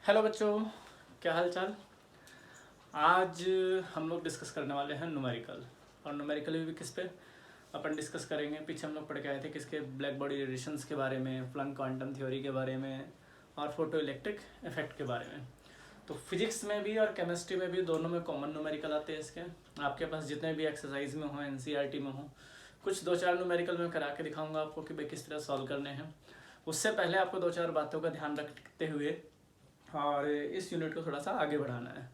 Hello बच्चों, क्या हाल चाल। आज हम लोग डिस्कस करने वाले हैं न्यूमेरिकल। और न्यूमेरिकल भी किस पे अपन डिस्कस करेंगे। पीछे हम लोग पढ़ के आए थे किसके, ब्लैक बॉडी रेडिएशंस के बारे में, प्लैंक क्वांटम थ्योरी के बारे में और फोटो इलेक्ट्रिक इफेक्ट के बारे में। तो फिजिक्स में भी और केमिस्ट्री में भी दोनों में कॉमन न्यूमेरिकल आते हैं इसके। आपके पास जितने भी एक्सरसाइज में हो, एनसीईआरटी में हो, कुछ दो चार न्यूमेरिकल मैं करा के दिखाऊंगा आपको कि भाई किस तरह सॉल्व करने हैं। उससे पहले आपको दो चार बातों का ध्यान रखते हुए और इस यूनिट को थोड़ा सा आगे बढ़ाना है।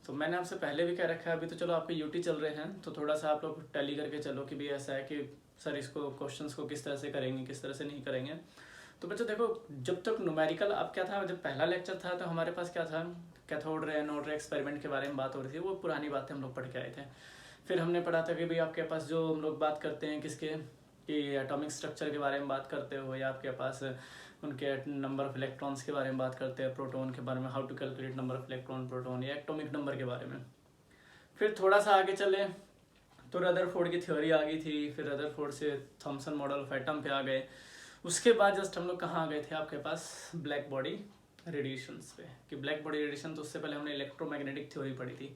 तो मैंने आपसे पहले भी कह रखा है, अभी तो चलो आपके यूटी चल रहे हैं तो थोड़ा सा आप लोग टैली करके चलो कि भी ऐसा है कि सर इसको क्वेश्चंस को किस तरह से करेंगे, किस तरह से नहीं करेंगे। तो बच्चों देखो, जब तक न्यूमेरिकल, अब क्या था, जब पहला लेक्चर था तो हमारे पास क्या था, कैथोड रे एनोड रे एक्सपेरिमेंट के बारे में बात हो रही थी। वो पुरानी बातें हम लोग पढ़ के आए थे। फिर हमने पढ़ा था कि भाई आपके पास जो हम लोग बात करते हैं किसके, कि एटॉमिक स्ट्रक्चर के बारे में बात करते हो, या आपके पास उनके नंबर ऑफ इलेक्ट्रॉन्स के बारे में बात करते हैं, प्रोटॉन के बारे में, how to calculate number of electron proton, या एटॉमिक नंबर के बारे में। फिर थोड़ा सा आगे चले तो रदरफोर्ड की थ्योरी आ गई थी। फिर रदरफोर्ड से थॉमसन मॉडल ऑफ एटम पे आ गए। उसके बाद जस्ट हम लोग कहाँ आ गए थे, आपके पास ब्लैक बॉडी रेडिएशंस पे। कि ब्लैक बॉडी रेडिएशन, तो उससे पहले हमने इलेक्ट्रोमैग्नेटिक थ्योरी पढ़ी थी,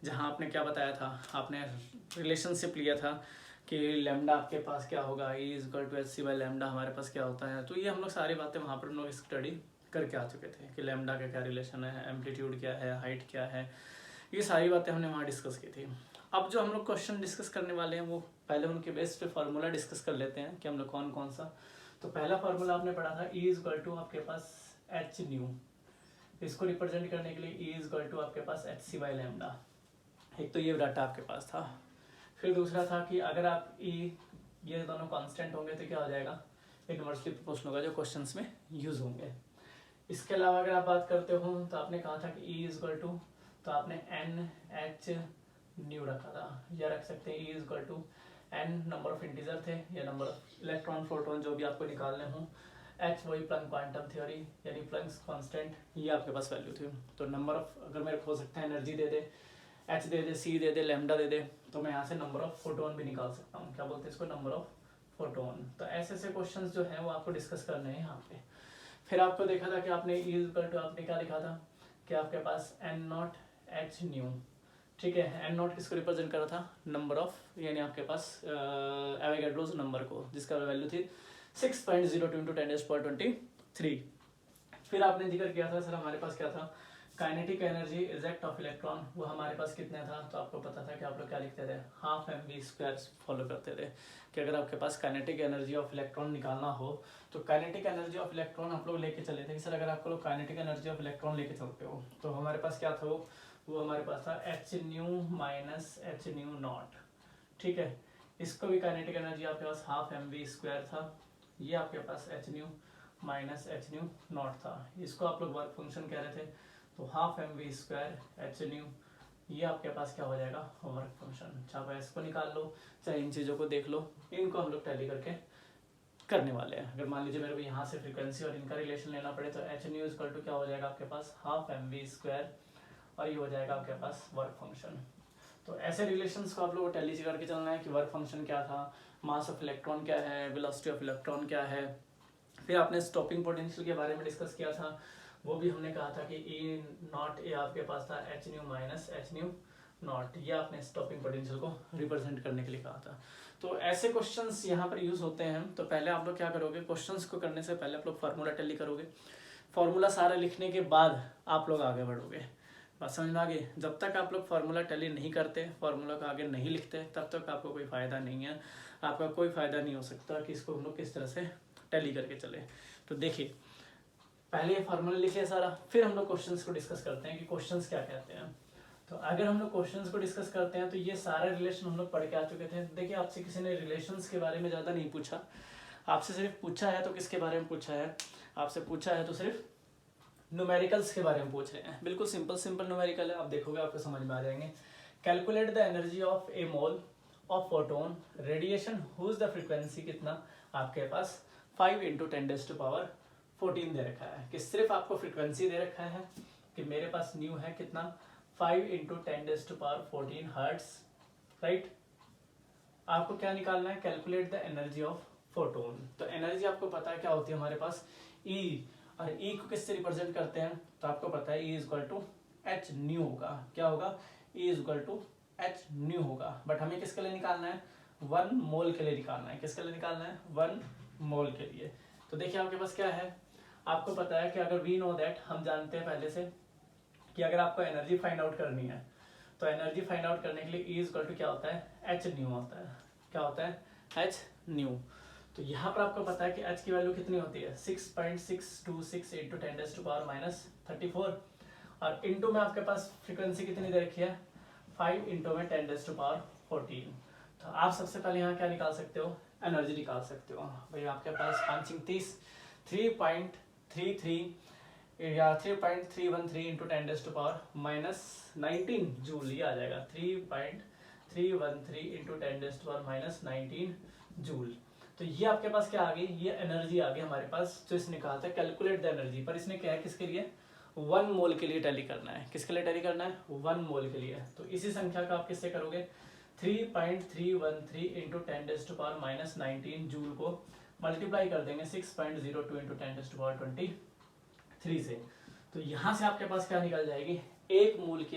जहाँ आपने क्या बताया था, आपने रिलेशनशिप लिया था कि लैम्डा आपके पास क्या होगा, E is equal to H C by lambda हमारे पास क्या होता है। तो ये हम लोग सारी बातें वहाँ पर हम लोग स्टडी करके आ चुके थे कि लैम्डा का क्या रिलेशन है, एम्पलीट्यूड क्या है, हाइट क्या है, ये सारी बातें हमने वहाँ डिस्कस की थी। अब जो हम लोग क्वेश्चन डिस्कस करने वाले हैं वो पहले उनके बेस पे फार्मूला डिस्कस कर लेते हैं कि हम लोग कौन कौन सा। तो पहला फार्मूला आपने पढ़ा था, ई इज इक्वल टू आपके पास एच न्यू। इसको रिप्रेजेंट करने के लिए ई इज इक्वल टू आपके पास एच सी बाई लैम्डा। एक तो ये डाटा आपके पास था। फिर दूसरा था कि अगर आप ये दोनों कांस्टेंट होंगे तो क्या हो जाएगा, इनवर्सली प्रोपोर्शनल होगा, जो क्वेश्चंस में यूज होंगे। इसके अलावा अगर आप बात करते हो तो आपने कहा था कि E इज इक्वल टू, तो आपने एन एच न्यू रखा था, या रख सकते हैं E is equal to N number of integer थे या नंबर ऑफ इलेक्ट्रॉन प्रोटॉन जो भी आपको निकालने हो, एच वही प्लैंक क्वांटम थ्योरी यानी प्लैंक्स कांस्टेंट, ये आपके पास वैल्यू थी। तो नंबर ऑफ, अगर मेरे को हो सकता है एनर्जी दे दे, एच दे दे, सी दे दे, लैम्डा दे दे, तो मैं यहाँ से नंबर ऑफ फोटोन भी निकाल सकता हूँ। क्या बोलते हैं इसको, नंबर ऑफ फोटोन। तो ऐसे ऐसे क्वेश्चंस जो हैं वो आपको डिस्कस करने हैं यहाँ पे। फिर आपको देखा था कि आपने इक्वल टू आपने क्या लिखा था कि आपके पास एन नॉट एच न्यू, ठीक है। एन नॉट किसको रिप्रेजेंट कर रहा था, नंबर ऑफ, यानी आपके पास एवोगैड्रोस नंबर को, जिसका वैल्यू थी 6.02 इंटू 10⁻23। फिर आपने जिक्र किया था सर हमारे पास क्या था, kinetic energy eject of electron, वो हमारे पास कितना था। तो आपको पता था कि आप लोग क्या लिखते थे, half M V square follow करते थे कि अगर आपके पास काइनेटिक एनर्जी ऑफ इलेक्ट्रॉन निकालना हो तो काइनेटिक एनर्जी ऑफ इलेक्ट्रॉन आप लोग लेके चले थे कि सर अगर आपको लोग काइनेटिक एनर्जी ऑफ इलेक्ट्रॉन लेके चलते हो तो हमारे पास क्या था, वो हमारे पास था H nu minus H nu naught, ठीक है। इसको भी काइनेटिक एनर्जी आपके पास हाफ एम वी स्क्वायर था, ये आपके पास H nu minus H nu naught था। इसको आप लोग वर्क फंक्शन कह रहे थे, तो half M V square H nu, ये आपके पास क्या हो जाएगा, वर्क फंक्शन। चाहे इसको निकाल लो चाहे इन चीज़ों को देख लो, इनको हम लोग टैली करके करने वाले हैं। अगर मान लीजिए मेरे को यहाँ से फ्रीक्वेंसी और इनका रिलेशन लेना पड़े तो एच न्यू इक्वल टू क्या हो जाएगा आपके पास, हाफ एम वी स्क्वायर, और ये हो जाएगा आपके पास वर्क फंक्शन। तो ऐसे रिलेशंस को आप लोग को टैली करके चलना है कि वर्क फंक्शन क्या था, मास ऑफ इलेक्ट्रॉन क्या है, वेलोसिटी ऑफ इलेक्ट्रॉन क्या है। फिर आपने स्टॉपिंग पोटेंशियल के बारे में डिस्कस किया था, वो भी हमने कहा था कि ई नॉट ए आपके पास था H nu minus H nu not, ये आपने स्टॉपिंग पोटेंशियल को रिप्रेजेंट करने के लिए कहा था। तो ऐसे क्वेश्चंस यहाँ पर यूज होते हैं। तो पहले आप लोग क्या करोगे, क्वेश्चंस को करने से पहले आप लोग फार्मूला टैली करोगे, फार्मूला सारा लिखने के बाद आप लोग आगे बढ़ोगे। बात समझ में आ गई। जब तक आप लोग फार्मूला टैली नहीं करते, फार्मूला को आगे नहीं लिखते, तब तक आपको कोई फायदा नहीं है। आपका कोई फायदा नहीं हो सकता कि इसको हम लोग किस तरह से टैली करके चले। तो देखिए, पहले ये फार्मूला लिख लिया सारा, फिर हम लोग क्वेश्चंस को डिस्कस करते हैं कि क्वेश्चंस क्या कहते हैं। तो अगर हम लोग क्वेश्चंस को डिस्कस करते हैं तो ये सारे रिलेशन हम लोग पढ़ के आ चुके थे। देखिए, आपसे किसी ने रिलेशंस के बारे में ज़्यादा नहीं पूछा, आपसे सिर्फ पूछा है तो किसके बारे में पूछा है, आपसे पूछा है तो सिर्फ न्यूमेरिकल्स के बारे में पूछ रहे हैं। बिल्कुल सिंपल सिंपल न्यूमेरिकल है, आप देखोगे आपको समझ में आ जाएंगे। Calculate the energy of a mole of photon radiation whose the frequency, कितना आपके पास 5 इंटू 10⁻14 दे रखा है। कि सिर्फ आपको फ्रीक्वेंसी दे रखा है कि मेरे पास न्यू है कितना, 5 इंटू 10⁻14 हर्ट्स, राइट। आपको क्या निकालना है, calculate the energy of photon. तो एनर्जी आपको पता है क्या होती है हमारे पास, ई, और ई को किससे रिप्रेजेंट करते हैं, तो आपको पता है E is equal to H nu होगा। क्या होगा, E is equal to H nu होगा। बट हमें किसके लिए निकालना है, 1 मोल के लिए निकालना है। किसके लिए निकालना है, 1 मोल के लिए। तो देखिए आपके पास क्या है, आपको पता है कि अगर वी नो दैट, हम जानते हैं पहले से कि अगर आपको एनर्जी फाइंड आउट करनी है तो एनर्जी फाइंड आउट करने के लिए ई इज इक्वल टू क्या होता है, एच न्यू होता है। क्या होता है, एच न्यू। तो यहाँ पर आपको पता है कि एच की वैल्यू कितनी होती है, 6.626 इंटू 10⁻⁻34 और इंटू में आपके पास फ्रीक्वेंसी कितनी दे रखी है, 5 इंटू में 10⁻14। तो आप सबसे पहले यहाँ क्या निकाल सकते हो, एनर्जी निकाल सकते हो। भाई आपके पास 5×30 3.33 या 3.313 इंटू 10⁻⁻19 जूल ये आ जाएगा, 3.313 इंटू 10⁻⁻19 जूल। तो ये आपके पास क्या आ गई, ये एनर्जी आ गई हमारे पास जो इसने कहा था कैलकुलेट द एनर्जी। पर इसने क्या है, किसके लिए, 1 मोल के लिए टैली करना है। किसके लिए टैली करना है, 1 मोल के लिए। तो इसी संख्या का आप किससे करोगे, 3.313 इंटू 10⁻⁻19 जूल को मल्टीप्लाई कर देंगे 6.02 इंटू 10⁻23 से। तो यहाँ से आपके पास क्या निकल जाएगी, 1 मोल की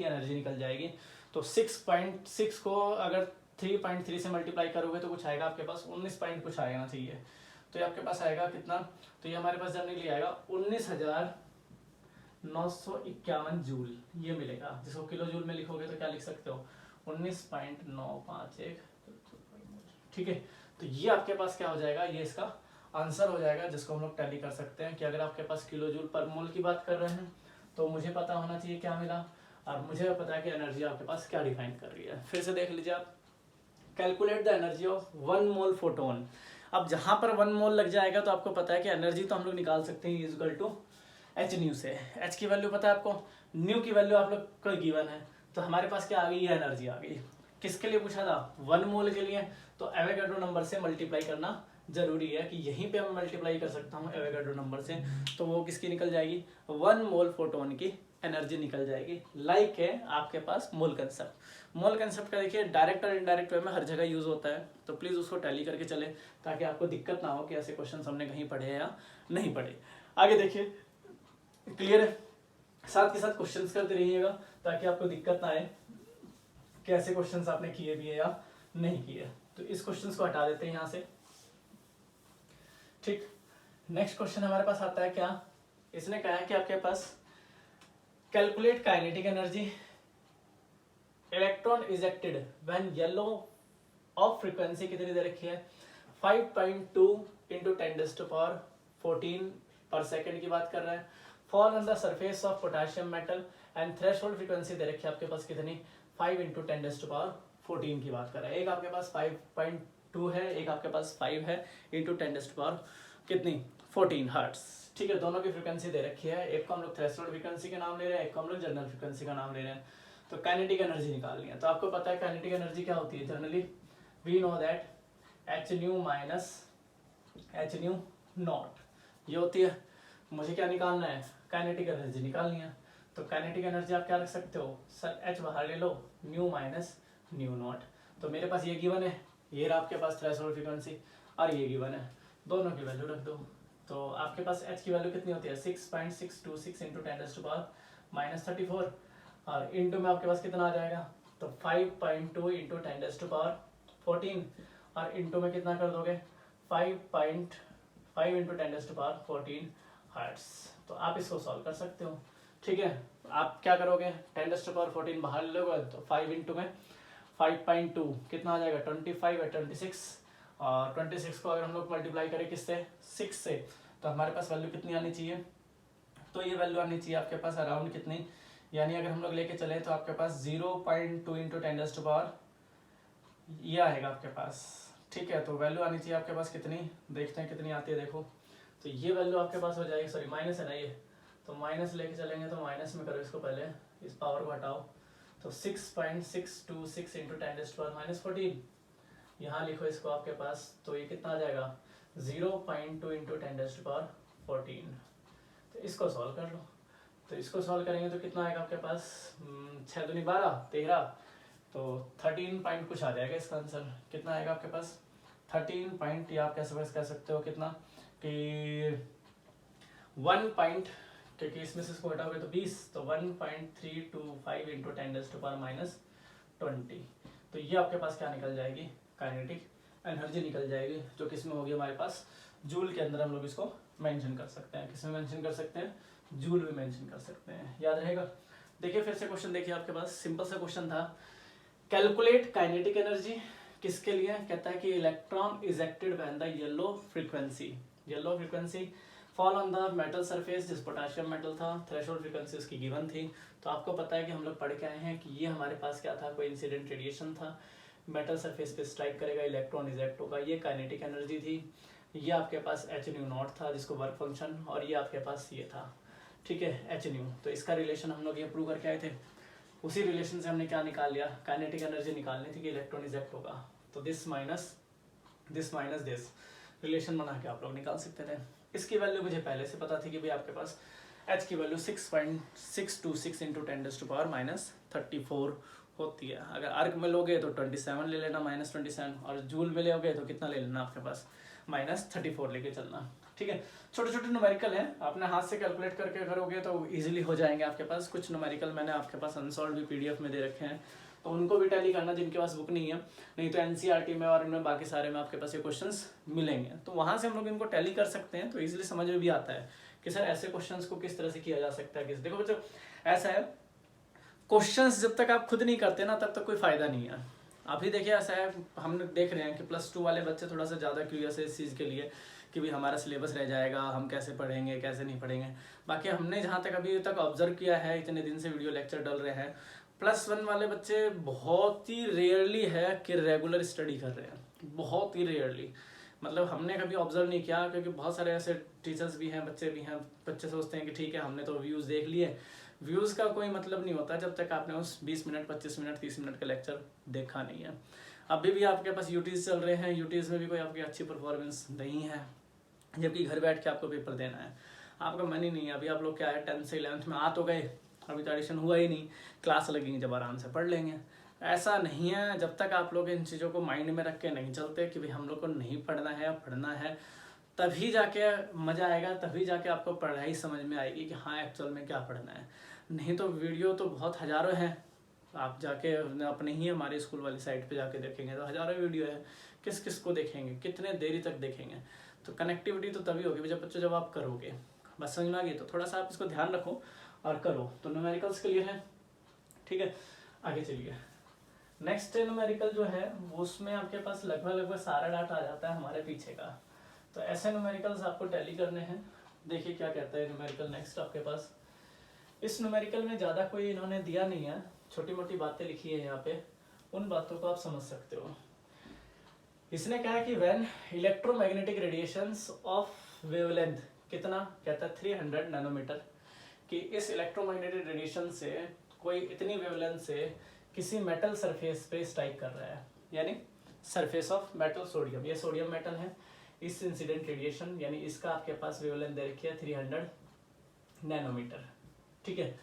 एनर्जी निकल जाएगी। तो 6.6 को अगर 3.3 से मल्टीप्लाई करोगे तो कुछ आएगा आपके पास 19 पॉइंट कुछ आएगा चाहिए। तो ये आपके पास आएगा कितना, तो ये हमारे पास जनरली आएगा 19,951 जूल ये मिलेगा। जिसको किलो जूल में लिखोगे तो क्या लिख सकते हो, 19.951। ठीक है, तो ये आपके पास क्या हो जाएगा, ये इसका आंसर हो जाएगा जिसको हम लोग टैली कर सकते हैं कि अगर आपके पास किलो जूल पर मोल की बात कर रहे हैं तो मुझे पता होना चाहिए क्या मिला, और मुझे पता है कि एनर्जी आपके पास क्या डिफाइन कर रही है। फिर से देख लीजिए आप, calculate the energy of 1 mole photon. अब जहां पर 1 मोल लग जाएगा तो आपको पता है कि एनर्जी तो हम लोग निकाल सकते हैं इक्वल टू एच न्यू से। एच की वैल्यू पता है आपको, न्यू की वैल्यू आप लोग को गिवन है। तो हमारे पास क्या आ गई, ये एनर्जी आ गई। किसके लिए पूछा था, 1 मोल के लिए। तो एवोगाड्रो नंबर से मल्टीप्लाई करना जरूरी है कि यहीं पे मैं मल्टीप्लाई कर सकता हूँ एवोगाड्रो नंबर से। तो वो किसकी निकल जाएगी, 1 मोल फोटोन की एनर्जी निकल जाएगी। लाइक है आपके पास मोल कंसेप्ट। मोल कंसेप्ट का देखिए डायरेक्ट और इनडायरेक्ट वे में हर जगह यूज होता है, तो प्लीज उसको टैली करके चले ताकि आपको दिक्कत ना हो कि ऐसे क्वेश्चन हमने कहीं पढ़े या नहीं पढ़े। आगे देखिए, क्लियर है, साथ के साथ क्वेश्चंस करते रहिएगा ताकि आपको दिक्कत ना आए कि ऐसे क्वेश्चंस आपने किए भी है या नहीं किए। तो इस क्वेश्चंस को हटा देते हैं यहाँ से। ठीक, नेक्स्ट क्वेश्चन हमारे पास आता है क्या, इसने कहा है कि आपके पास calculate kinetic energy electron ejected when yellow of frequency कितनी दे रखी है, 5.2 इंटू 10⁻14 पर सेकेंड की बात कर रहे हैं। Fall on the surface of potassium metal and threshold frequency दे रखी है आपके पास कितनी, 5 इंटू 10⁻14 की बात कर रहे हैं। एक आपके पास 5.2 है, एक आपके पास 5 है इंटू 10⁻14 हर्ट्स। ठीक है, दोनों की फ्रीक्वेंसी दे रखी है। एक को हम लोग थ्रेशोल्ड फ्रीक्वेंसी का नाम ले रहे हैं, एक को हम लोग जनरल फ्रीक्वेंसी का नाम ले रहे हैं। तो काइनेटिक एनर्जी निकालनी है। तो आपको पता है काइनेटिक एनर्जी क्या होती है, generally we know that H nu minus H nu not ये होती है। मुझे क्या निकालना है, काइनेटिक एनर्जी निकालनी है। तो काइनेटिक एनर्जी आप क्या रख सकते हो, सर एच बाहर ले लो, न्यू माइनस न्यू नॉट। तो मेरे पास ये गिवन है, ये रहा आपके पास थ्रेशोल्ड फ्रीक्वेंसी, और ये गिवन है, दोनों की वैल्यू रख दो। तो आपके पास एच की वैल्यू कितनी होती है, 6.626 इंटू 10⁻⁻34 और इंटू में आपके पास कितना आ जाएगा, तो 5.2 इंटू 10⁻14 और इंटू में कितना कर दोगे, 5.5 इंटू 10⁻14 हर्ट्स। तो आप इसको सॉल्व कर सकते हो। ठीक है, आप क्या करोगे, 10⁻14 बाहर ले लोगे तो 5 इंटू में 5.2 कितना आ जाएगा, 25 है 26, और 26 को अगर हम लोग मल्टीप्लाई करें किससे, 6 से, तो हमारे पास वैल्यू कितनी आनी चाहिए, तो ये वैल्यू आनी चाहिए आपके पास अराउंड कितनी, यानी अगर हम लोग लेके चले तो आपके पास 0.2 इंटू 10⁻, ये आएगा आपके पास। ठीक है, तो वैल्यू आनी चाहिए आपके पास कितनी, देखते हैं कितनी आती है। देखो तो ये वैल्यू आपके पास हो जाएगी, सॉरी माइनस है ना ये, तो माइनस लेके चलेंगे तो माइनस में करो इसको, पहले इस पावर को हटाओ। तो 6.626 इंटू 10⁻14 यहाँ लिखो इसको आपके पास, तो ये कितना आ जाएगा, 0.2 इंटू 10⁻14। तो इसको सॉल्व कर लो। तो इसको सॉल्व करेंगे तो कितना आएगा आपके पास, 6 दूनी 12 13, तो 13 पॉइंट कुछ आ जाएगा इसका आंसर। कितना आएगा आपके पास 13 पॉइंट, या आप कैसे कह सकते हो कितना कि 1 पॉइंट, क्योंकि इसमें से इसको हटाओगे तो 20, तो 1.325 इंटू 10⁻20। तो ये आपके पास क्या निकल जाएगी, काइनेटिक एनर्जी निकल जाएगी, जो किसमें होगी हमारे पास, जूल के अंदर हम लोग इसको मेंशन कर सकते हैं। किसमें मेंशन कर सकते हैं, जूल में मेंशन कर सकते हैं, याद रहेगा। देखिए फिर से क्वेश्चन देखिए, आपके पास सिंपल सा क्वेश्चन था, कैलकुलेट काइनेटिक एनर्जी, किसके लिए, कहता है कि electron ejected when the yellow frequency fall on the metal surface, जिस पोटेशियम मेटल था, थ्रेशोल्ड फ्रीक्वेंसी उसकी गिवन थी। तो आपको पता है कि हम लोग पढ़ के आए हैं कि ये हमारे पास क्या था, कोई इंसिडेंट रेडिएशन था, मेटल सरफेस पे स्ट्राइक करेगा, इलेक्ट्रॉन इजेक्ट होगा, ये काइनेटिक एनर्जी थी। ये आपके पास h0 था, जिसको वर्क फंक्शन, और ये आपके पास ये था, ठीक है, h। तो इसका रिलेशन हम लोग ये प्रूव करके आए थे। उसी रिलेशन से हमने क्या निकाल लिया, काइनेटिक एनर्जी निकालनी थी कि इलेक्ट्रॉन इजेक्ट होगा, तो दिस माइनस दिस रिलेशन बना के आप लोग निकाल सकते थे। इसकी वैल्यू मुझे पहले से पता थी कि भाई आपके पास h की वैल्यू 6.626 इंटू 10⁻34 होती है। अगर अर्ग में लोगे तो 27 ले लेना, -27, और जूल में लोगे तो कितना ले लेना आपके पास, -34 लेके चलना, ठीक है। छोटे छोटे न्यूमेरिकल हैं, आपने हाथ से कैलकुलेट करके करोगे तो इजीली हो जाएंगे आपके पास। कुछ न्यूमेरिकल मैंने आपके पास अनसॉल्व भी PDF में दे रखे हैं, तो उनको भी टैली करना जिनके पास बुक नहीं है, नहीं तो NCERT में और इनमें बाकी सारे में आपके पास ये क्वेश्चंस मिलेंगे, तो वहाँ से हम लोग इनको टैली कर सकते हैं, तो इजीली समझ में भी आता है कि सर ऐसे क्वेश्चंस को किस तरह से किया जा सकता है। देखो बच्चों ऐसा है, क्वेश्चंस जब तक आप खुद नहीं करते ना तब तक कोई फायदा नहीं है। अभी देखिए ऐसा है, हम देख रहे हैं कि +2 वाले बच्चे थोड़ा सा ज़्यादा क्यूरियस है इस चीज़ के लिए कि भाई हमारा सिलेबस रह जाएगा, हम कैसे पढ़ेंगे कैसे नहीं पढ़ेंगे। बाकी हमने जहाँ तक अभी तक ऑब्जर्व किया है, इतने दिन से वीडियो लेक्चर डल रहे हैं, +1 वाले बच्चे बहुत ही रेयरली है कि रेगुलर स्टडी कर रहे हैं, बहुत ही रेयरली। मतलब हमने कभी ऑब्जर्व नहीं किया, क्योंकि बहुत सारे ऐसे टीचर्स भी हैं, बच्चे भी हैं, बच्चे सोचते हैं कि ठीक है हमने तो व्यूज़ देख लिए। व्यूज़ का कोई मतलब नहीं होता जब तक आपने उस 20 मिनट 25 मिनट 30 मिनट का लेक्चर देखा नहीं है। अभी भी आपके पास यूटीज़ चल रहे हैं, यूटीज़ में भी कोई आपकी अच्छी परफॉर्मेंस नहीं है, जबकि घर बैठ के आपको पेपर देना है, आपका मन ही नहीं है। अभी आप लोग क्या है 10th से 11th में आ तो गए, अभी तो एडिशन हुआ ही नहीं, क्लास लगेंगी जब आराम से पढ़ लेंगे। ऐसा नहीं है, जब तक आप लोग इन चीज़ों को माइंड में रख के नहीं चलते कि भाई हम लोग को नहीं पढ़ना है, तभी जाके मज़ा आएगा, तभी जाके आपको पढ़ाई समझ में आएगी कि हाँ एक्चुअल में क्या पढ़ना है। नहीं तो वीडियो तो बहुत हज़ारों हैं, आप जाके अपने ही हमारे स्कूल वाली साइट पे जाके देखेंगे तो हज़ारों वीडियो है, किस किस को देखेंगे, कितने देरी तक देखेंगे। तो कनेक्टिविटी तो तभी होगी जब बच्चों जब आप करोगे, बस समझ में आ गई। तो थोड़ा सा आप इसको ध्यान रखो और करो। तो न्यूमेरिकल्स क्लियर है, ठीक है, आगे चलिए। नेक्स्ट न्यूमेरिकल जो है वो उसमें आपके पास लगभग सारा डाटा आ जाता है हमारे पीछे का। तो ऐसे न्यूमेरिकल्स आपको टैली करने हैं। देखिए क्या कहता है न्यूमेरिकल नेक्स्ट आपके पास। इस न्यूमेरिकल में ज़्यादा कोई इन्होंने दिया नहीं है, छोटी मोटी बातें लिखी है यहाँ पे, उन बातों को आप समझ सकते हो। इसने कहा कि when electromagnetic radiations of wavelength, कितना कहता है 300 नैनोमीटर, कि इस इलेक्ट्रोमैग्नेटिक रेडिएशन से कोई इतनी वेवलेंथ से किसी मेटल सरफेस पे स्ट्राइक कर रहा है, यानी सरफेस ऑफ मेटल सोडियम, ये सोडियम मेटल है, इस इंसिडेंट रेडिएशन यानी इसका आपके पास वेवलेंथ दे रखी है 300 नैनोमीटर, ठीक है,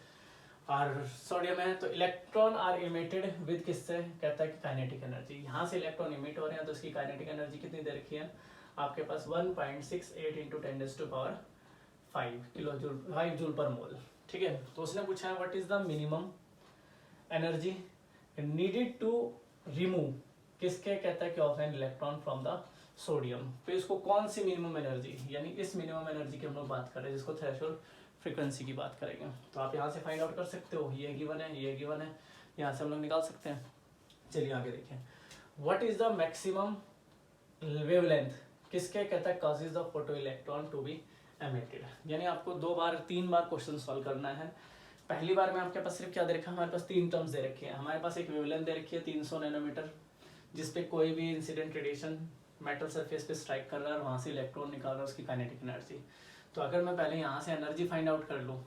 और सोडियम है। तो इलेक्ट्रॉन आर इमिटेड विद किससे, कहता है कि काइनेटिक एनर्जी, यहाँ से इलेक्ट्रॉन इमिट हो रहे हैं तो इसकी काइनेटिक एनर्जी कितनी दे रखी है आपके पास 1.68 into 10⁻5 kilo joule 5 joule per mole, ठीक है। तो उसने पूछा है what is the minimum energy needed to remove किसके, कहता है कि of an electron from the sodium. तो इसको कौन सी मिनिमम एनर्जी, यानी इस मिनिमम एनर्जी की हम लोग बात कर रहे हैं जिसको थ्रेशोल्ड फ्रीक्वेंसी की बात करेंगे। तो आप यहाँ से फाइंड आउट कर सकते हो, ये गिवन है, ये गिवन है, यहाँ से हम लोग निकाल सकते हैं। चलिए आगे देखें, what is the maximum wavelength किसके, कहता है causes the photo electron to be emitted. यानी आपको 3 बार क्वेश्चन सॉल्व करना है। पहली बार में आपके पास सिर्फ क्या दे रखा है, हमारे पास 3 टर्म्स दे रखी है। हमारे पास एक वेवलेंथ दे रखी है 300 नैनोमीटर, जिसपे कोई भी इंसिडेंट रेडिएशन मेटल सरफेस पे स्ट्राइक कर रहा है और वहाँ से इलेक्ट्रॉन निकाल रहा है, उसकी काइनेटिक एनर्जी। तो अगर मैं पहले यहाँ से एनर्जी फाइंड आउट कर लूँ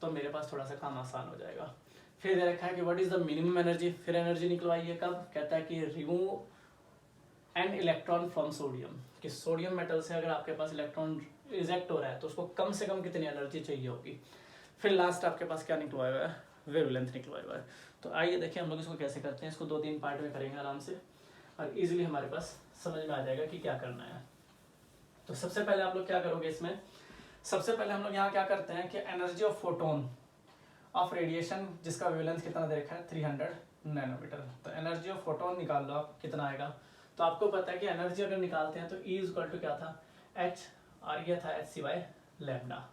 तो मेरे पास थोड़ा सा काम आसान हो जाएगा। फिर दे रखा है कि what is the minimum energy, फिर एनर्जी निकलवाइए कब, कहता है कि remove an electron from sodium, कि सोडियम मेटल से अगर आपके पास इलेक्ट्रॉन रिजेक्ट हो रहा है तो उसको कम से कम कितनी एनर्जी चाहिए होगी। फिर लास्ट आपके पास क्या निकलवाया हुआ है, वेवलेंथ निकलवाया हुआ है। तो आइए देखिए हम लोग इसको कैसे करते हैं। इसको 2-3 पार्ट में करेंगे आराम से और इजीली हमारे पास समझ में आ जाएगा कि क्या करना है। तो सबसे पहले आप लोग क्या करोगे, इसमें सबसे पहले हम लोग यहाँ क्या करते हैं कि energy of photon of radiation जिसका वेवलेंथ कितना दे रखा है 300 नैनोमीटर। तो एनर्जी ऑफ फोटोन निकाल लो आप कितना आएगा। तो आपको पता है कि एनर्जी अगर निकालते हैं तो E इक्वल टू क्या था H और ये था Hc बाय लैम्डा,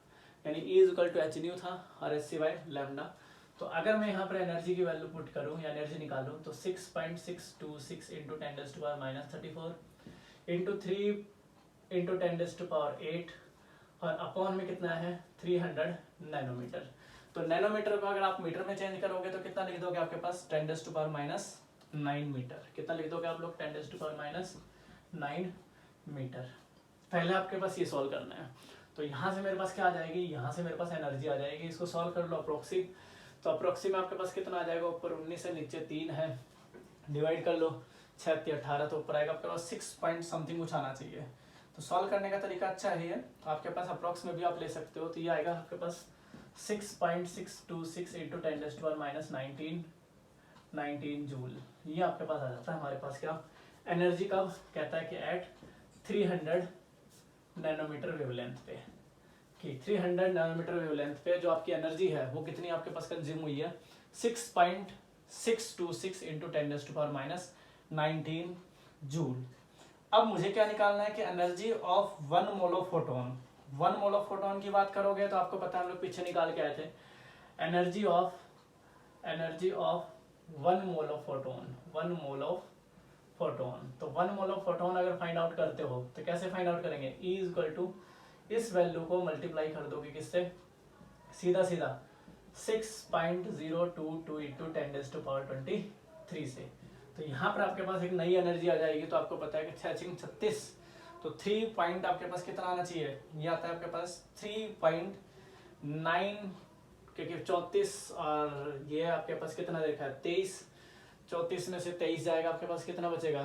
यानी E equal to H nu था और Hc बाय लैम्डा। तो अगर मैं यहाँ पर एनर्जी की वैल्यू पुट करूँ या एनर्जी निकालूँ तो 6.626 इंटू 10⁻³ इंटू 3 इंटू 10⁸ और अपॉन में कितना है 300 नैनोमीटर। तो नैनोमीटर को अगर आप मीटर में चेंज करोगे तो कितना लिख दोगे आपके पास 10⁻⁹ मीटर। कितना लिख दोगे आप लोग 10⁻⁹ मीटर। पहले आपके पास ये सॉल्व करना है। तो यहाँ से मेरे पास क्या आ जाएगी, यहाँ से मेरे पास एनर्जी आ जाएगी। इसको सॉल्व कर लो अप्रोक्सी। तो अप्रोक्सी में आपके पास कितना आ जाएगा, ऊपर 19 है नीचे 3 है, डिवाइड कर लो 6 18 तो ऊपर आएगा आपके पास 6 पॉइंट समथिंग कुछ आना चाहिए। तो सॉल्व करने का तरीका अच्छा ही है, तो आपके पास अप्रोक्स में भी आप ले सकते हो। तो ये आएगा आपके पास 6.626 इंटू 10⁻⁹ जूल। ये आपके पास आ जाता है हमारे पास क्या एनर्जी। कब कहता है कि एट 300 नैनोमीटर वेवलेंथ पे, कि 300 नैनोमीटर वेवलेंथ पे जो आपकी एनर्जी है वो कितनी आपके पास कंज्यूम हुई है 6.626 इंटू 10⁻⁹ जूल। अब मुझे क्या निकालना है कि energy of 1 mole of photon. 1 mole of photon की बात करोगे तो आपको पता है हम लोग पीछे निकाल के आए थे energy of 1 mole of photon. 1 mole of photon, तो 1 मोल ऑफ फोटोन अगर फाइंड आउट करते हो तो कैसे फाइंड आउट करेंगे, E इक्वल टू इस वैल्यू को मल्टीप्लाई कर दोगे किससे, सीधा सीधा 6.022 इंटू 10⁻23 से। तो यहाँ पर आपके पास एक नई एनर्जी आ जाएगी। तो आपको पता है कि 6×36 तो 3 पॉइंट आपके पास कितना आना चाहिए, ये आता है आपके पास 3.9, क्योंकि 34 और ये आपके पास कितना देखा है 23, 34 में से 23 जाएगा आपके पास कितना बचेगा,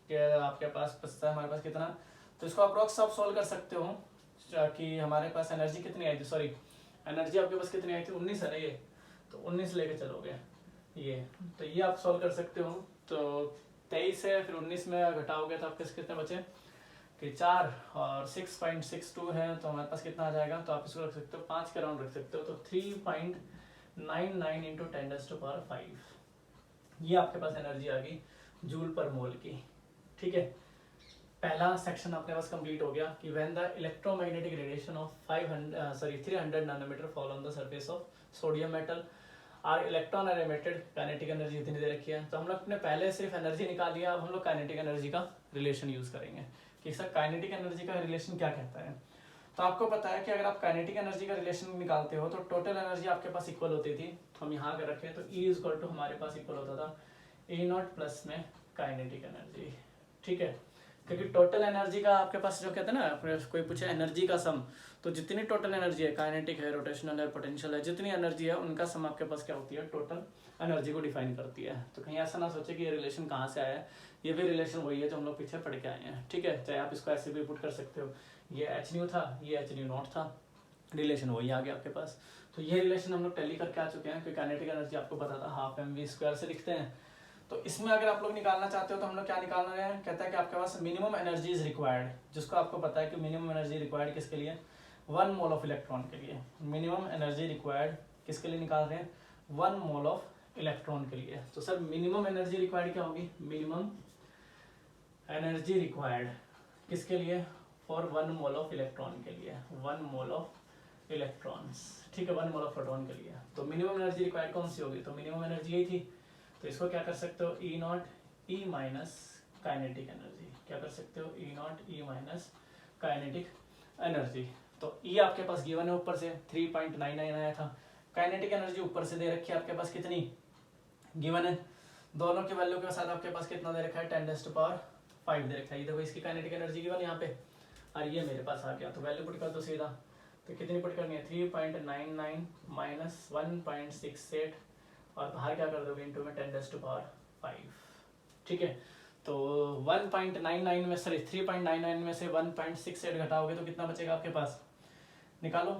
कि आपके पास बचता है हमारे पास कितना। तो इसको अप्रोक्स आप सॉल्व कर सकते हो कि हमारे पास एनर्जी कितनी आई थी, सॉरी एनर्जी आपके पास कितनी आई थी 19 है ना ये, तो 19 लेके चलोगे ये, तो ये आप सॉल्व कर सकते हो। तो 23 है फिर 19 में घटाओगे तो आपके कितने बचे कि 4 और 6.62 है, तो हमारे पास कितना आ जाएगा। तो आप इसको रख सकते हो 5 के राउंड रख सकते हो, तो 3.99 इंटू 10⁻⁵ ये आपके पास एनर्जी आ गई जूल पर मोल की। ठीक है, पहला सेक्शन अपने पास कंप्लीट हो गया कि when the electromagnetic radiation of 300 nanometer fall on the surface of sodium metal are electron are emitted, kinetic energy इतनी दे रखी है। तो हम लोग ने पहले सिर्फ एनर्जी निकाली है, अब हम लोग काइनेटिक एनर्जी का रिलेशन यूज करेंगे कि सर काइनेटिक एनर्जी का रिलेशन क्या कहता है। तो आपको पता है कि अगर आप काइनेटिक एनर्जी का रिलेशन निकालते हो तो टोटल एनर्जी आपके पास इक्वल होती थी। हम यहाँ कर रखे तो E इक्वल टू हमारे पास इक्वल होता था A0 प्लस में काइनेटिक एनर्जी। ठीक है, क्योंकि टोटल एनर्जी का आपके पास जो कहते हैं ना, कोई पूछे एनर्जी का सम, तो जितनी टोटल एनर्जी है, काइनेटिक है, रोटेशनल है, पोटेंशियल है, जितनी एनर्जी है उनका सम आपके पास क्या होती है, टोटल एनर्जी को डिफाइन करती है। तो कहीं ऐसा ना सोचे कि ये रिलेशन कहाँ से आया है, ये भी रिलेशन वही है जो हम लोग पीछे पढ़ के आए हैं। ठीक है, चाहे आप इसको ऐसे भी पुट कर सकते हो, ये एच न्यू था, ये एच न्यू नॉट था, रिलेशन वही आ गया आपके पास। तो ये रिलेशन हम लोग टैली करके आ चुके हैं, क्योंकि काइनेटिक एनर्जी आपको पता था 12mv² से लिखते हैं। तो इसमें अगर आप लोग निकालना चाहते हो तो हम लोग क्या निकालना है, कहता है कि आपके पास मिनिमम एनर्जी इज रिक्वायर्ड, जिसको आपको पता है कि मिनिमम एनर्जी रिक्वायर्ड किसके लिए, 1 मोल ऑफ इलेक्ट्रॉन के लिए। मिनिमम एनर्जी रिक्वायर्ड किसके लिए निकाल रहे हैं, 1 मोल ऑफ इलेक्ट्रॉन के लिए। तो सर मिनिमम एनर्जी रिक्वायर्ड क्या होगी, मिनिमम एनर्जी रिक्वायर्ड किसके लिए, फॉर 1 मोल ऑफ इलेक्ट्रॉन के लिए, 1 मोल ऑफ इलेक्ट्रॉन्स। ठीक है, 1 मोल ऑफ प्रोटॉन के लिए। तो मिनिमम एनर्जी रिक्वायर्ड कौन सी होगी, तो मिनिमम एनर्जी यही थी। तो इसको क्या कर सकते हो, E0 E minus kinetic energy, क्या कर सकते हो, E0 E minus kinetic energy. तो E आपके पास गिवन है ऊपर से 3.99 आया था, काइनेटिक एनर्जी ऊपर से दे रखी है आपके पास कितनी गिवन है, दोनों के वैल्यू के साथ आपके पास कितना दे रखा है 10⁻⁵ दे रखा है। देखो इसकी काइनेटिक एनर्जी गिवन यहाँ पे, और ये मेरे पास आ गया। तो वैल्यू पुट कर दो सीधा, तो कितनी पुट करनी है 3.99 माइनस 1.68 और बाहर क्या कर दोगे इंटू में 10⁻⁵। ठीक है, तो 1.99 में सॉरी 3.99 में से 1.68 घटाओगे तो कितना बचेगा आपके पास, निकालो।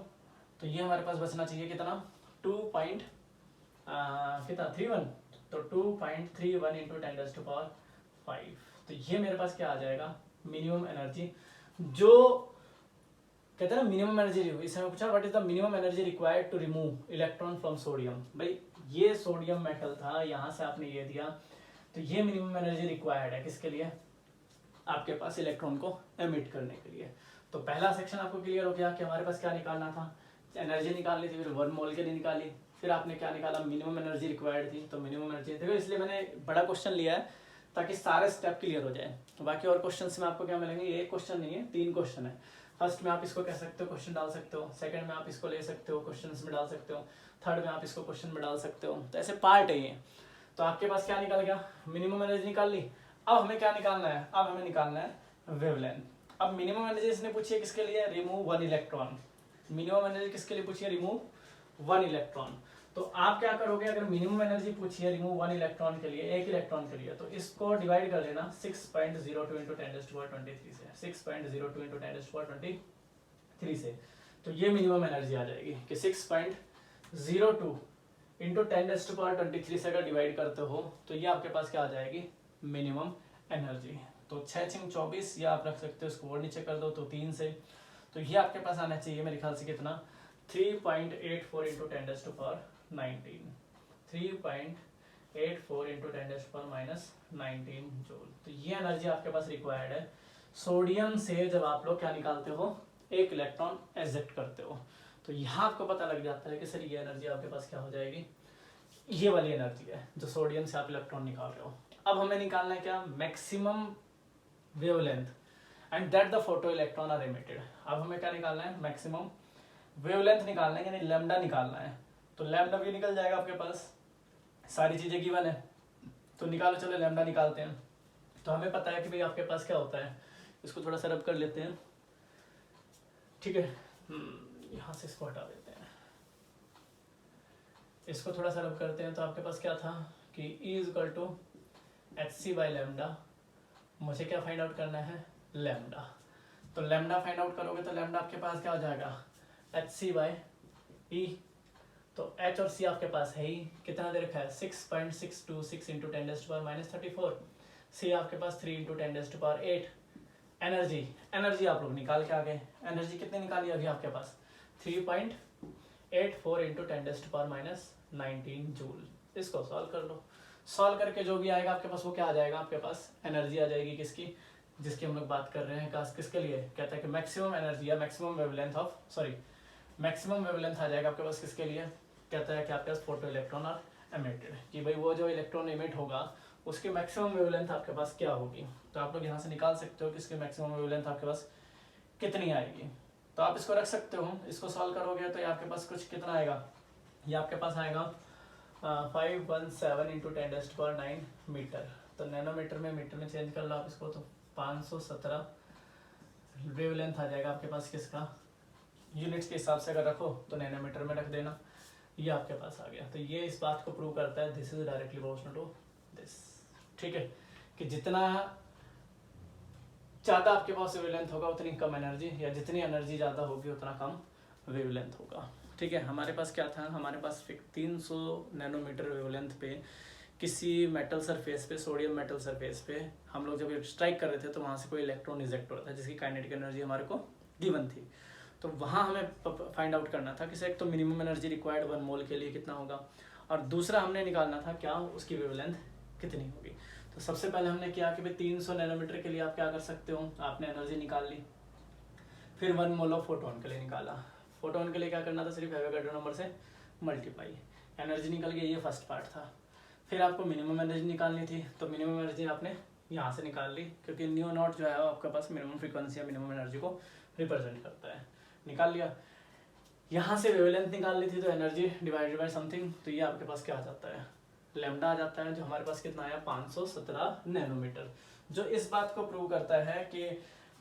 तो ये हमारे पास बचना चाहिए कितना 2.31, तो 2.31 इंटू 10⁻⁵। तो ये मेरे पास क्या आ जाएगा, मिनिमम एनर्जी जो कहते हैं ना मिनिमम एनर्जी, इसमें पूछा what is the minimum energy required to remove electron from sodium. भाई ये सोडियम मेटल था, यहाँ से आपने ये दिया, तो ये मिनिमम एनर्जी रिक्वायर्ड है किसके लिए, आपके पास इलेक्ट्रॉन को एमिट करने के लिए। तो पहला सेक्शन आपको क्लियर हो गया कि हमारे पास क्या निकालना था, एनर्जी निकालनी थी, फिर 1 मोल के लिए निकाली, फिर आपने क्या निकाला, मिनिमम एनर्जी रिक्वायर्ड थी, तो मिनिमम एनर्जी देखो, इसलिए मैंने बड़ा क्वेश्चन लिया है ताकि सारे स्टेप क्लियर हो जाए। तो बाकी और क्वेश्चन में आपको क्या मिलेंगे, ये एक क्वेश्चन नहीं है, 3 क्वेश्चन है। फर्स्ट में आप इसको कह सकते हो, क्वेश्चन डाल सकते हो, सेकंड में आप इसको ले सकते हो, क्वेश्चन में डाल सकते हो, थर्ड में आप इसको क्वेश्चन में डाल सकते हो। तो ऐसे पार्ट है ये। तो आपके पास क्या निकल गया, मिनिमम एनर्जी निकाल ली। अब हमें क्या निकालना है, अब हमें निकालना है वेवलेंथ। अब मिनिमम एनर्जी इसने पूछी है किसके लिए, रिमूव 1 इलेक्ट्रॉन। मिनिमम एनर्जी किसके लिए पूछी है, रिमूव 1 इलेक्ट्रॉन। तो आप क्या करोगे, अगर मिनिमम एनर्जी पूछी है रिमूव 1 इलेक्ट्रॉन के लिए, 1 इलेक्ट्रॉन के लिए, तो इसको डिवाइड कर लेना 6.02 × 10⁻23 से, 6.02 × 10⁻23 से। तो ये मिनिमम एनर्जी आ जाएगी कि 6.02 × 10⁻23 से अगर डिवाइड करते हो तो ये आपके पास क्या आ जाएगी, मिनिमम एनर्जी। तो 6 × 24 या आप रख सकते हो, इसको और नीचे कर दो तो 3 से, तो ये आपके पास आना चाहिए मेरे ख्याल से कितना, 3.84 × 10⁻19, 3.84 × 10⁻19 जूल। तो ये एनर्जी आपके पास रिक्वायर्ड है सोडियम से जब आप लोग क्या निकालते हो, 1 इलेक्ट्रॉन एजेक्ट करते हो। तो यहाँ आपको पता लग जाता है कि सर ये एनर्जी आपके पास क्या हो जाएगी, ये वाली एनर्जी है जो सोडियम से आप इलेक्ट्रॉन निकाल रहे हो। अब हमें निकालना है क्या, maximum wavelength and that the photo electron are emitted. अब हमें क्या निकालना है, मैक्सिमम वेवलेंथ निकालना है, यानी लैम्डा निकालना है। तो लैम्डा भी निकल जाएगा आपके पास, सारी चीजें गिवन है तो निकालो, चलो लैम्डा निकालते हैं। तो हमें पता है कि भाई आपके पास क्या होता है, इसको थोड़ा सा रब कर लेते हैं, ठीक है, यहाँ से इसको हटा देते हैं, इसको थोड़ा सा रब करते हैं। तो आपके पास क्या था कि E = hc/λ, मुझे क्या फाइंड आउट करना है, लैम्डा। तो लैम्डा फाइंड आउट करोगे तो लैम्डा आपके पास क्या हो जाएगा, hc/E। तो H और C आपके पास है ही, कितना दे रखा है, 6.626 × 10⁻34, C आपके पास 3 × 10⁸8। एनर्जी आप लोग निकाल के आ गए, एनर्जी कितनी निकाली अभी आपके पास, 3.84 × 10⁻19 जूल। इसको सॉल्व कर लो, सॉल्व करके जो भी आएगा आपके पास वो क्या आ जाएगा, आपके पास एनर्जी आ जाएगी किसकी, जिसकी हम लोग बात कर रहे हैं, किसके लिए, कहता है कि मैक्सिमम एनर्जी या मैक्सिमम वेवलेंथ आ जाएगा आपके पास किसके लिए, कहता है कि आपके पास फोटो इलेक्ट्रॉन आर एमिटेड, कि भाई वो जो इलेक्ट्रॉन एमिट होगा उसकी मैक्सिमम वेवलेंथ आपके पास क्या होगी। तो आप लोग यहाँ से निकाल सकते हो कि इसकी मैक्सिमम वेवलेंथ आपके पास कितनी आएगी। तो आप इसको रख सकते हो, इसको सॉल्व करोगे तो ये आपके पास कुछ कितना आएगा, ये आपके पास आएगा 517 × 10⁻9 मीटर। तो नैनोमीटर में मीटर में चेंज कर लो आप इसको, तो 517 वेवलेंथ आ जाएगा आपके पास किसका, यूनिट्स के हिसाब से अगर रखो तो नैनोमीटर में रख देना, ये आपके पास आ गया। तो ये इस बात को प्रूव करता है, this is directly proportional to this, ठीक है, कि जितना ज़्यादा आपके पास वेवलेंथ होगा उतनी कम एनर्जी, या जितनी एनर्जी ज़्यादा होगी उतना कम वेवलेंथ होगा, ठीक है। हमारे पास क्या था, हमारे पास 300 नैनोमीटर वेवलेंथ पे किसी मेटल सरफेस पे, सोडियम मेटल सरफेस पे हम लोग जब स्ट्राइक कर रहे थे तो वहाँ से कोई इलेक्ट्रॉन इजेक्ट हो रहा था जिसकी काइनेटिक एनर्जी हमारे को गिवन थी। तो वहाँ हमें फाइंड आउट करना था कि एक तो मिनिमम एनर्जी रिक्वायर्ड 1 मोल के लिए कितना होगा, और दूसरा हमने निकालना था क्या, उसकी वेवलेंथ कितनी होगी। तो सबसे पहले हमने किया कि भाई 300 नैनोमीटर के लिए आप क्या कर सकते हो, आपने एनर्जी निकाल ली, फिर 1 मोल ऑफ फोटोन के लिए निकाला। फोटोन के लिए क्या करना था, सिर्फ एवोगाड्रो नंबर से मल्टीप्लाई, एनर्जी निकल गई, ये फर्स्ट पार्ट था। फिर आपको मिनिमम एनर्जी निकालनी थी, तो मिनिमम एनर्जी आपने यहाँ से निकाल ली, क्योंकि न्यू नॉट जो है आपके पास मिनिमम फ्रीक्वेंसी या मिनिमम एनर्जी को रिप्रेजेंट करता है, निकाल लिया। यहाँ से वेवलेंथ निकाल ली थी, तो एनर्जी डिवाइडेड बाय समथिंग, तो ये आपके पास क्या आ जाता है, लैम्डा आ जाता है, जो हमारे पास कितना आया, 517 नैनोमीटर, जो इस बात को प्रूव करता है कि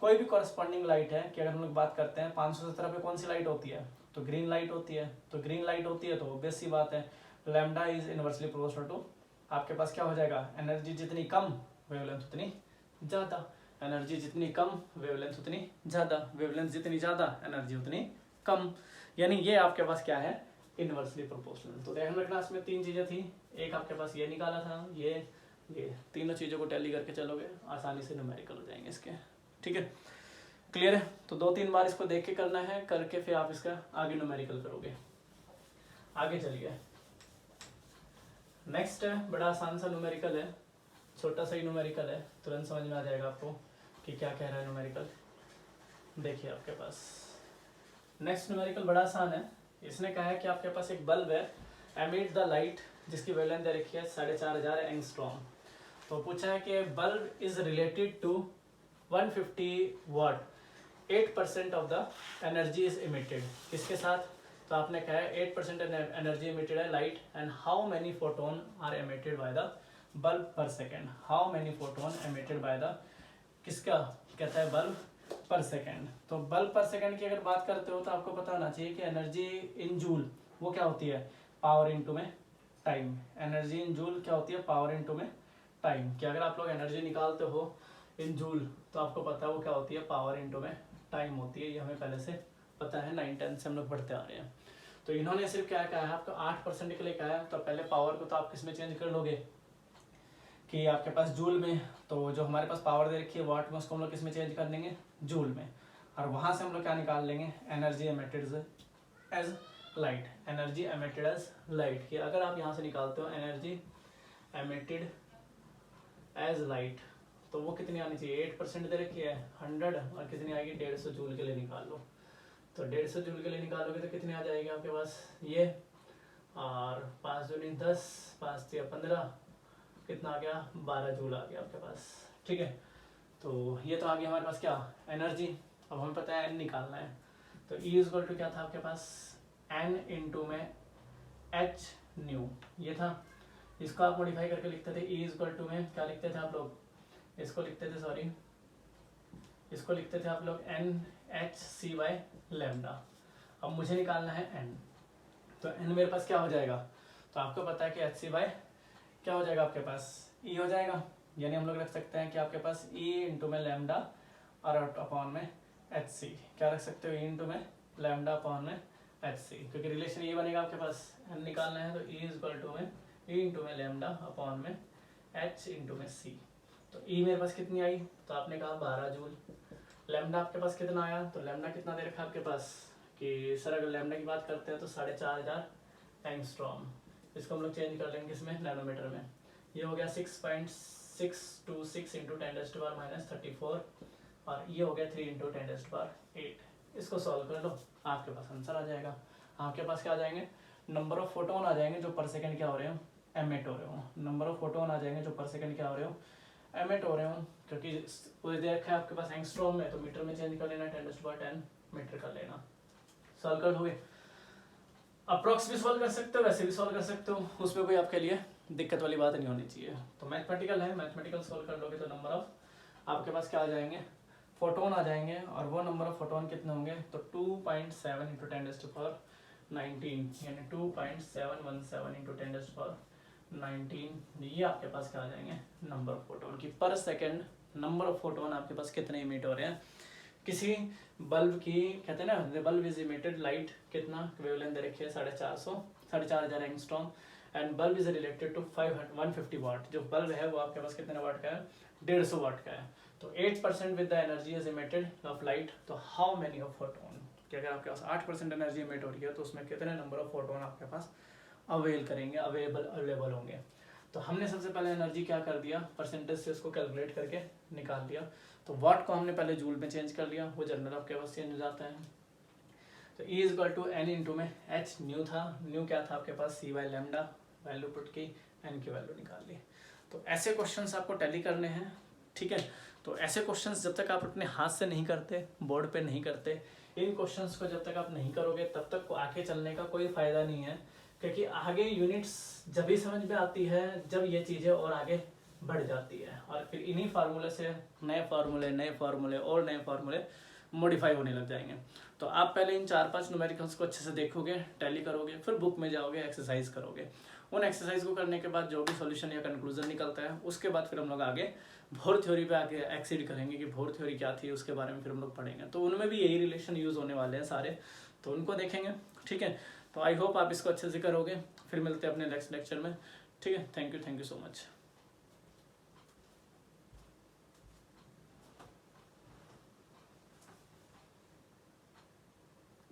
कोई भी कॉरस्पॉन्डिंग लाइट है, कि अगर हम लोग बात करते हैं 517 पे कौन सी लाइट होती है, तो ग्रीन लाइट होती है। तो ग्रीन लाइट होती है तो ऑब्वियस सी बात है, lambda is inversely proportional to, आपके पास क्या हो जाएगा, एनर्जी जितनी कम वेवलेंथ उतनी ज़्यादा, एनर्जी जितनी कम वेवलेंथ उतनी ज़्यादा, वेवलेंथ जितनी ज़्यादा एनर्जी उतनी कम, यानी ये आपके पास क्या है, इनवर्सली प्रोपोर्शनल। तो ध्यान रखना, इसमें 3 चीज़ें थी, एक आपके पास ये निकाला था, ये तीनों चीज़ों को टैली करके चलोगे आसानी से न्यूमेरिकल हो जाएंगे इसके, ठीक है। क्लियर है? तो 2-3 बार इसको देख के करना है, करके फिर आप इसका आगे न्यूमेरिकल करोगे। आगे चलिए, नेक्स्ट है बड़ा आसान सा न्यूमेरिकल है, छोटा सा ही न्यूमेरिकल है, तुरंत समझ में आ जाएगा आपको कि क्या कह रहा है न्यूमेरिकल। देखिए आपके पास नेक्स्ट न्यूमेरिकल बड़ा आसान है। इसने कहा है कि आपके पास एक बल्ब है, एमिट द लाइट, जिसकी वेवलेंथ दे रखी है 4500 एंगस्ट्रॉम। तो पूछा है कि bulb is related to 150 watt, 8% of the energy is emitted. किसके साथ? तो आपने कहा है 8% एनर्जी इमिटेड है light, and how many photon are emitted by the bulb per second. How many photon emitted by the, किसका कहता है, बल्ब पर सेकेंड। तो बल्ब पर सेकेंड की अगर बात करते हो तो आपको पता होना चाहिए कि एनर्जी इन जूल वो क्या होती है, पावर इनटू में टाइम। एनर्जी इन जूल क्या होती है, पावर इनटू में टाइम। कि अगर आप लोग एनर्जी निकालते हो इन जूल तो आपको पता है वो क्या होती है, पावर इनटू में टाइम होती है। ये हमें पहले से पता है, 9-10 से हम लोग पढ़ते आ रहे हैं। तो इन्होंने सिर्फ क्या कहा है, आपको 8% के लिए कहा है। तो पहले पावर को तो आप किस में चेंज कर लोगे कि आपके पास जूल में, तो जो हमारे पास पावर दे रखी है वाट में, उसको हम लोग किस में चेंज कर देंगे, जूल में। और वहां से हम लोग क्या निकाल लेंगे, energy emitted as light. Energy emitted as light की अगर आप यहाँ से निकालते हो एनर्जी एमिटेड एज लाइट, तो वो कितनी आनी चाहिए, 8% दे रखी है 100, और कितनी आएगी 150 जूल के लिए निकाल लो। तो 150 जूल के लिए निकालोगे तो कितनी आ जाएगी आपके पास ये, और 5 दूनी 10, 5 तिया 15, कितना आ गया 12 जूल आ गया आपके पास। ठीक है, तो ये तो आ गया हमारे पास क्या, एनर्जी। अब हमें पता है एन निकालना है, तो E इक्वल टू क्या था आपके पास, एन इंटू में एच न्यू, ये था। इसको आप मॉडिफाई करके लिखते थे, E इक्वल टू में क्या लिखते थे आप लोग, इसको लिखते थे, सॉरी इसको लिखते थे आप लोग n h C by lambda. अब मुझे निकालना है एन, तो एन मेरे पास क्या हो जाएगा, तो आपको पता है कि एच सी बाई क्या हो जाएगा आपके पास, ई हो जाएगा। यानी हम लोग रख सकते हैं कि आपके पास ई इंटू में लेमडा और अपॉन में एच सी, क्या रख सकते हो, ई इंटू में लेमडा अपॉन में एच सी, क्योंकि रिलेशन ये बनेगा आपके पास, एन निकालना है तो ई इज इक्वल टू में ई इंटू में लेमडा अपॉन में एच इंटू में सी। तो ई मेरे पास कितनी आई, तो आपने कहा 12 जूल। लेमडा आपके पास कितना आया, तो लेमडा कितना दे रखा है आपके पास कि सर अगर लेमडा की बात करते हैं तो 4500 एंगस्ट्रॉम। इसको हम लोग चेंज कर लेंगे इसमें नैनोमीटर में, ये हो गया 6.626 इंटू 10⁻⁻34, और ये हो गया 3 इंटू 10⁸8। इसको सॉल्व कर लो, आपके पास आंसर आ जाएगा। आपके पास क्या आ जाएंगे, नंबर ऑफ फोटोन आ जाएंगे जो पर सेकंड क्या हो रहे हो, एमिट हो रहे हो। नंबर ऑफ फोटोन आ जाएंगे जो पर सेकंड क्या हो रहे हो, एमिट हो रहे हो। क्योंकि पूरी देर रखा है आपके पास एंगस्ट्रॉम में, तो मीटर में चेंज कर लेना, 10⁻10 मीटर कर लेना। सॉल्व कर लोगे, अप्रॉक्स भी सॉल्व कर सकते हो, वैसे भी सॉल्व कर सकते हो, उसमें कोई आपके लिए दिक्कत वाली बात नहीं होनी चाहिए। तो मैथमेटिकल है, मैथमेटिकल सॉल्व कर लोगे तो नंबर ऑफ आपके पास क्या आ जाएंगे, फोटोन आ जाएंगे। और वो नंबर ऑफ फोटोन कितने होंगे, तो 2.7 इंटू 10⁻19, यानी 2.717 इंटू 10⁻19, ये आपके पास क्या आ जाएंगे, नंबर ऑफ फोटोन की पर सेकेंड। नंबर ऑफ फोटोन आपके पास कितने इमिट हो रहे हैं किसी बल्ब की, कहते हैं ना the bulb is emitted light, कितना वेवलेंथ दे रखी है 450 angstrom, and bulb is related to 150 watt. जो बल्ब है वो आपके पास कितने वाट का है, 150 वाट का है। तो 8% with the energy is emitted of light, तो हाउ मेनी ऑफ फोटोन, कि अगर आपके पास 8% एनर्जी इमिट हो रही है तो उसमें कितने नंबर ऑफ फोटोन आपके पास अवेल करेंगे, अवेलेबल होंगे। तो हमने सबसे पहले एनर्जी क्या कर दिया, परसेंटेज से उसको कैलकुलेट करके निकाल दिया। तो वाट को हमने पहले जूल में चेंज कर लिया, वो जनरल आपके पास चेंज हो जाता है। तो E is equal to n into में एच न्यू था, न्यू क्या था आपके पास, c by lambda, value put की, एन की वैल्यू निकाल ली। तो ऐसे क्वेश्चंस आपको टैली करने हैं, ठीक है। तो ऐसे क्वेश्चंस जब तक आप अपने हाथ से नहीं करते, बोर्ड पे नहीं करते, इन क्वेश्चंस को जब तक आप नहीं करोगे तब तक आगे चलने का कोई फायदा नहीं है। क्योंकि आगे यूनिट्स जब भी समझ में आती है जब ये चीज़ें और आगे बढ़ जाती है, और फिर इन्हीं फार्मूले से नए फार्मूले और नए फार्मूले मॉडिफाई होने लग जाएंगे। तो आप पहले इन 4-5 न्यूमेरिकल्स को अच्छे से देखोगे, टैली करोगे, फिर बुक में जाओगे, एक्सरसाइज करोगे। उन एक्सरसाइज को करने के बाद जो भी सॉल्यूशन या कंक्लूजन निकलता है, उसके बाद फिर हम लोग आगे भोर थ्योरी पे आके एक्सीड करेंगे कि भोर थ्योरी क्या थी, उसके बारे में फिर हम लोग पढ़ेंगे। तो उनमें भी यही रिलेशन यूज़ होने वाले हैं सारे, तो उनको देखेंगे, ठीक है। तो आई होप आप इसको अच्छे से करोगे। फिर मिलते हैं अपने नेक्स्ट लेक्चर में, ठीक है। Thank you so much.